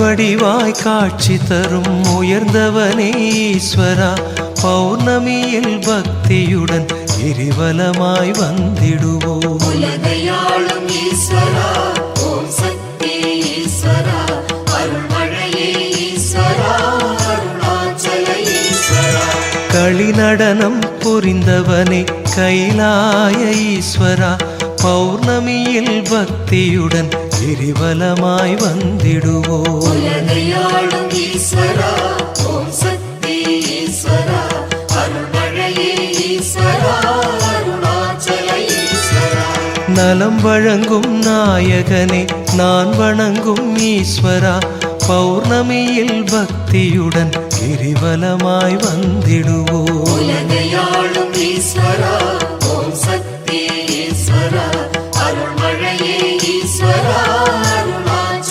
வடிவாய் காட்சி தரும் உயர்ந்தவனே ஈஸ்வரா, பௌர்ணமியில் பக்தியுடன் கிரிவலமாய் வந்திடுவோம். உலகையாளும் ஈஸ்வரா, ஓம் சக்தி ஈஸ்வரா, அருள்மழையே ஈஸ்வரா, அருணாச்சல ஈஸ்வரா. களி நடனம் புரிந்தவனே கைலாய ஈஸ்வரா, பௌர்ணமியில் பக்தியுடன் கிரிவலமாய் வந்திடுவோம். உலகையாளும் ஈஸ்வரா, ஓம் சக்தி ஈஸ்வரா, அருள்மழையே ஈஸ்வரா, அருணாச்சல ஈஸ்வரா. நலம் வழங்கும் நாயகனே நான் வணங்கும் ஈஸ்வரா, பௌர்ணமியில் பக்தியுடன் கிரிவலமாய் வந்திடுவோம். உலகையாளும் ஈஸ்வரா,